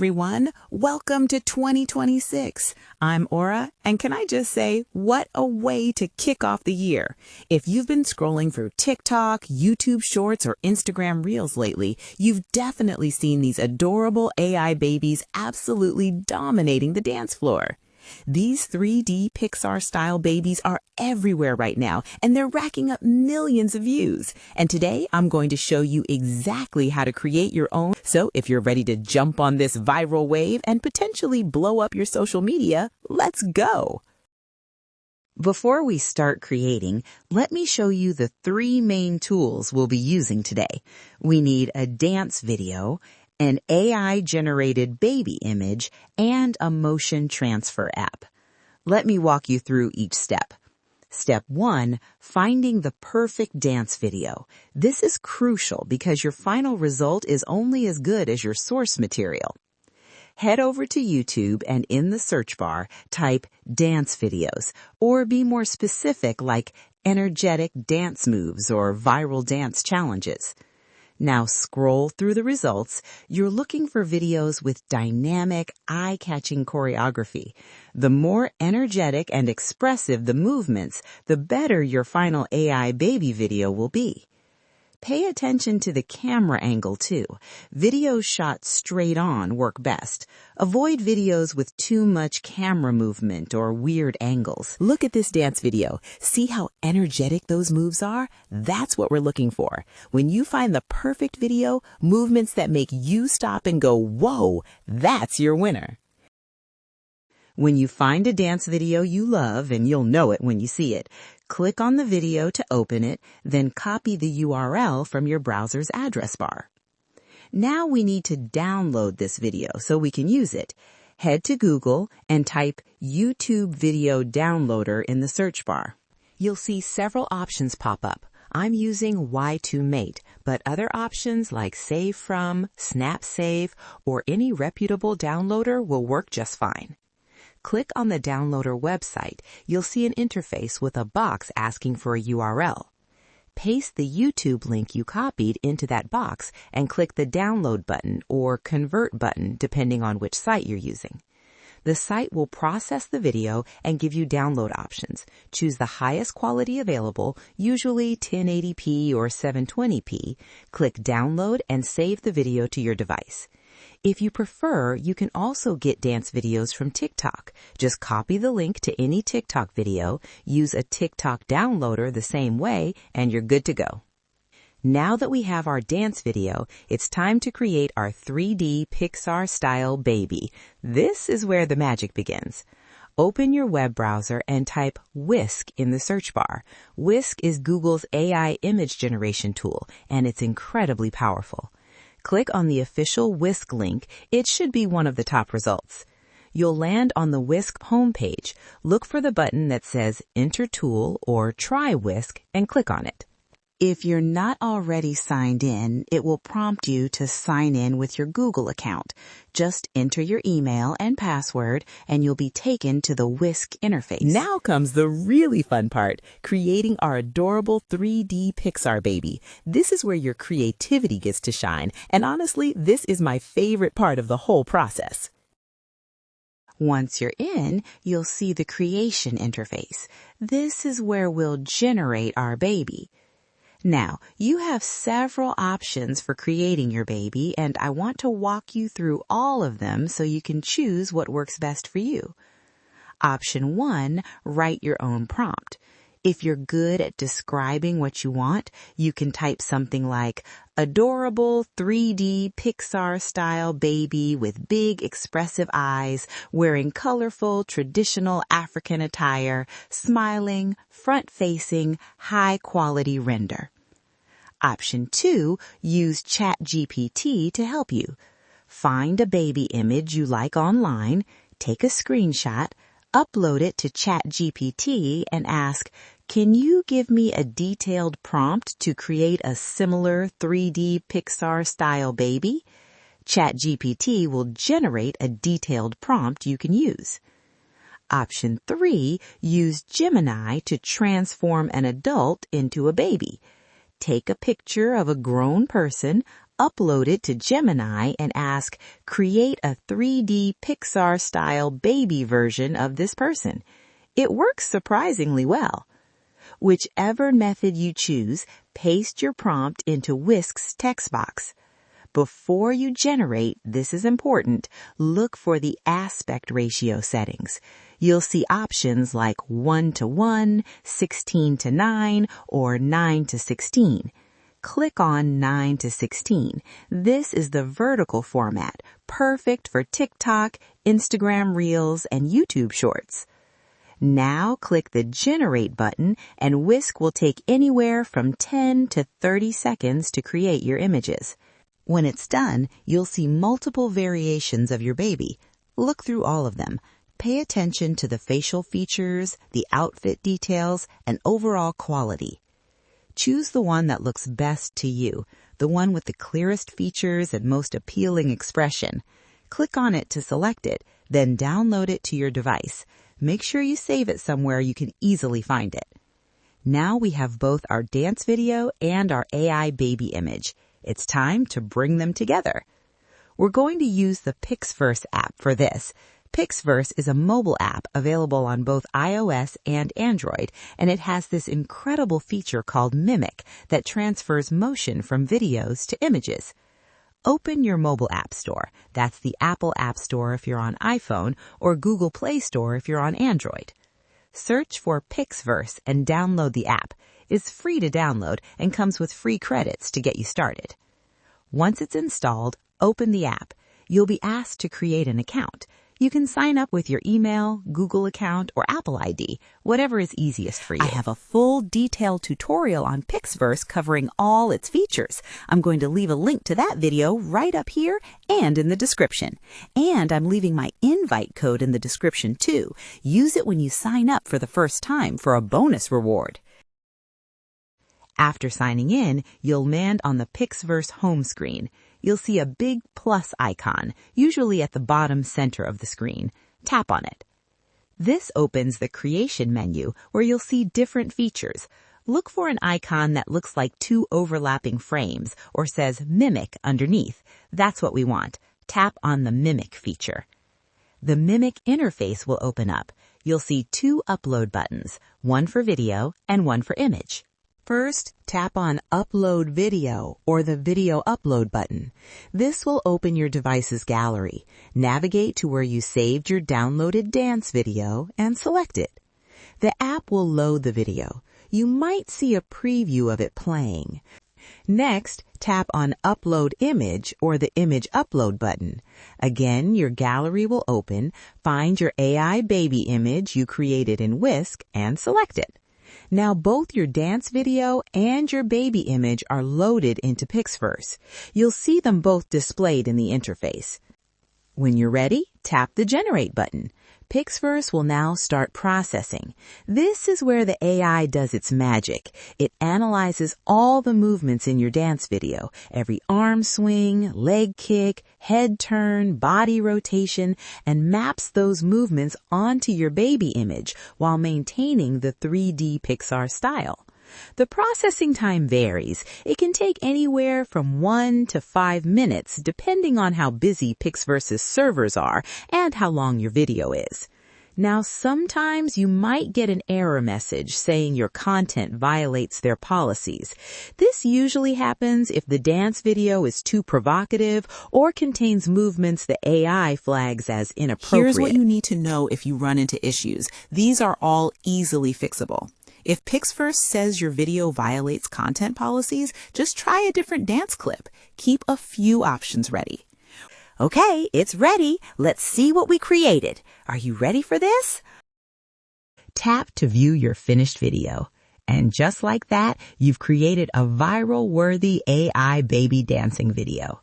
everyone. Welcome to 2026. I'm Aura, and can I just say, what a way to kick off the year. If you've been scrolling through TikTok, YouTube Shorts, or Instagram Reels lately, you've definitely seen these adorable AI babies absolutely dominating the dance floor. These 3D Pixar-style babies are everywhere right now, and they're racking up millions of views. And today, I'm going to show you exactly how to create your own. So if you're ready to jump on this viral wave and potentially blow up your social media, let's go! Before we start creating, let me show you the three main tools we'll be using today. We need a dance video, an AI-generated baby image, and a motion transfer app. Let me walk you through each step. Step 1, finding the perfect dance video. This is crucial because your final result is only as good as your source material. Head over to YouTube and in the search bar, type dance videos, or be more specific like energetic dance moves or viral dance challenges. Now scroll through the results. You're looking for videos with dynamic, eye-catching choreography. The more energetic and expressive the movements, the better your final AI baby video will be. Pay attention to the camera angle too. Videos shot straight on work best. Avoid videos with too much camera movement or weird angles. Look at this dance video. See how energetic those moves are? That's what we're looking for. When you find the perfect video, movements that make you stop and go, whoa, that's your winner. When you find a dance video you love, and you'll know it when you see it, click on the video to open it, then copy the URL from your browser's address bar. Now we need to download this video so we can use it. Head to Google and type YouTube Video Downloader in the search bar. You'll see several options pop up. I'm using Y2Mate, but other options like Save From, SnapSave, or any reputable downloader will work just fine. Click on the downloader website. You'll see an interface with a box asking for a URL. Paste the YouTube link you copied into that box and click the download button or convert button depending on which site you're using. The site will process the video and give you download options. Choose the highest quality available, usually 1080p or 720p. Click download and save the video to your device. If you prefer, you can also get dance videos from TikTok. Just copy the link to any TikTok video, use a TikTok downloader the same way, and you're good to go. Now that we have our dance video, it's time to create our 3D Pixar-style baby. This is where the magic begins. Open your web browser and type Whisk in the search bar. Whisk is Google's AI image generation tool, and it's incredibly powerful. Click on the official Whisk link. It should be one of the top results. You'll land on the Whisk homepage. Look for the button that says Enter Tool or Try Whisk and click on it. If you're not already signed in, it will prompt you to sign in with your Google account. Just enter your email and password, and you'll be taken to the Whisk interface. Now comes the really fun part, creating our adorable 3D Pixar baby. This is where your creativity gets to shine, and honestly, this is my favorite part of the whole process. Once you're in, you'll see the creation interface. This is where we'll generate our baby. Now, you have several options for creating your baby, and I want to walk you through all of them so you can choose what works best for you. Option 1, write your own prompt. If you're good at describing what you want, you can type something like, adorable 3D Pixar-style baby with big expressive eyes, wearing colorful traditional African attire, smiling, front-facing, high-quality render. Option 2, use ChatGPT to help you. Find a baby image you like online, take a screenshot, upload it to ChatGPT and ask, can you give me a detailed prompt to create a similar 3D Pixar-style baby? ChatGPT will generate a detailed prompt you can use. Option 3, use Gemini to transform an adult into a baby. Take a picture of a grown person, upload it to Gemini and ask, create a 3D Pixar-style baby version of this person. It works surprisingly well. Whichever method you choose, paste your prompt into Whisk's text box. Before you generate, this is important, look for the aspect ratio settings. You'll see options like 1:1, 16:9, or 9:16. Click on 9:16. This is the vertical format, perfect for TikTok, Instagram Reels, and YouTube Shorts. Now click the Generate button and Whisk will take anywhere from 10 to 30 seconds to create your images. When it's done, you'll see multiple variations of your baby. Look through all of them. Pay attention to the facial features, the outfit details, and overall quality. Choose the one that looks best to you, the one with the clearest features and most appealing expression. Click on it to select it, then download it to your device. Make sure you save it somewhere you can easily find it. Now we have both our dance video and our AI baby image. It's time to bring them together. We're going to use the Pixverse app for this. Pixverse is a mobile app available on both iOS and Android, and it has this incredible feature called Mimic that transfers motion from videos to images. Open your mobile app store. That's the Apple App Store if you're on iPhone, or Google Play Store if you're on Android. Search for Pixverse and download the app. It's free to download and comes with free credits to get you started. Once it's installed, open the app. You'll be asked to create an account. You can sign up with your email, Google account, or Apple ID, whatever is easiest for you. I have a full detailed tutorial on Pixverse covering all its features. I'm going to leave a link to that video right up here and in the description. And I'm leaving my invite code in the description too. Use it when you sign up for the first time for a bonus reward. After signing in, you'll land on the Pixverse home screen. You'll see a big plus icon, usually at the bottom center of the screen. Tap on it. This opens the Creation menu, where you'll see different features. Look for an icon that looks like two overlapping frames, or says Mimic underneath. That's what we want. Tap on the Mimic feature. The Mimic interface will open up. You'll see two upload buttons, one for video and one for image. First, tap on Upload Video or the Video Upload button. This will open your device's gallery. Navigate to where you saved your downloaded dance video and select it. The app will load the video. You might see a preview of it playing. Next, tap on Upload Image or the Image Upload button. Again, your gallery will open. Find your AI baby image you created in Whisk and select it. Now both your dance video and your baby image are loaded into Pixverse. You'll see them both displayed in the interface. When you're ready, tap the Generate button. Pixverse will now start processing. This is where the AI does its magic. It analyzes all the movements in your dance video, every arm swing, leg kick, head turn, body rotation, and maps those movements onto your baby image while maintaining the 3D Pixar style. The processing time varies. It can take anywhere from 1 to 5 minutes depending on how busy Pixverse's servers are and how long your video is. Now, sometimes you might get an error message saying your content violates their policies. This usually happens if the dance video is too provocative or contains movements the AI flags as inappropriate. Here's what you need to know if you run into issues. These are all easily fixable. If Pixverse says your video violates content policies, just try a different dance clip. Keep a few options ready. Okay, it's ready. Let's see what we created. Are you ready for this? Tap to view your finished video. And just like that, you've created a viral-worthy AI baby dancing video.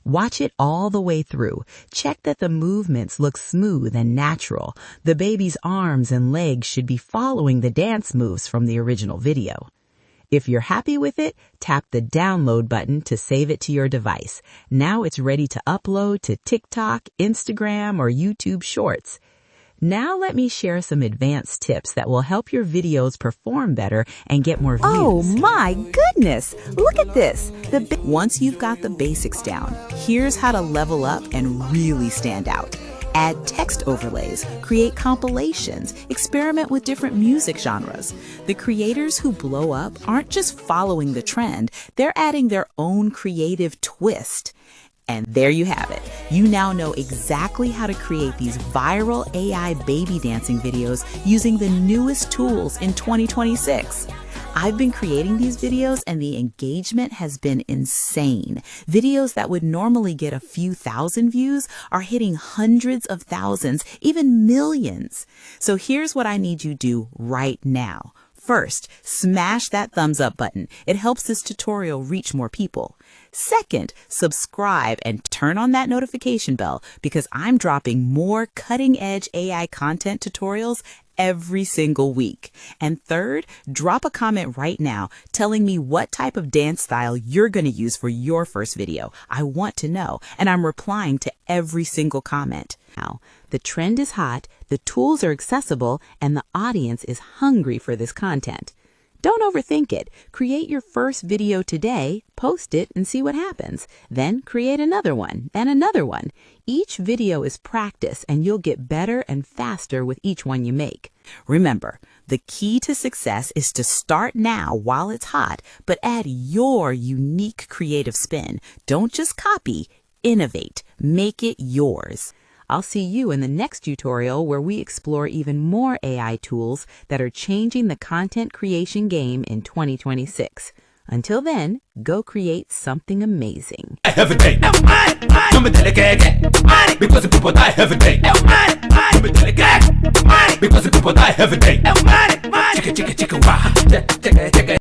Watch it all the way through. Check that the movements look smooth and natural. The baby's arms and legs should be following the dance moves from the original video. If you're happy with it, tap the download button to save it to your device. Now it's ready to upload to TikTok, Instagram, or YouTube Shorts. Now let me share some advanced tips that will help your videos perform better and get more views. Oh my goodness! Look at this! Once you've got the basics down, here's how to level up and really stand out. Add text overlays, create compilations, experiment with different music genres. The creators who blow up aren't just following the trend, they're adding their own creative twist. And there you have it. You now know exactly how to create these viral AI baby dancing videos using the newest tools in 2026. I've been creating these videos and the engagement has been insane. Videos that would normally get a few thousand views are hitting hundreds of thousands, even millions. So here's what I need you to do right now. First, smash that thumbs up button. It helps this tutorial reach more people. Second, subscribe and turn on that notification bell because I'm dropping more cutting-edge AI content tutorials every single week. And third, drop a comment right now telling me what type of dance style you're going to use for your first video. I want to know, and I'm replying to every single comment. Now, the trend is hot, the tools are accessible, and the audience is hungry for this content. Don't overthink it. Create your first video today, post it, and see what happens. Then create another one, and another one. Each video is practice, and you'll get better and faster with each one you make. Remember, the key to success is to start now while it's hot, but add your unique creative spin. Don't just copy, innovate, make it yours. I'll see you in the next tutorial where we explore even more AI tools that are changing the content creation game in 2026. Until then, go create something amazing. Every day. Because people die every day. Because people die every day. Chicka, chicka, chicka, wah.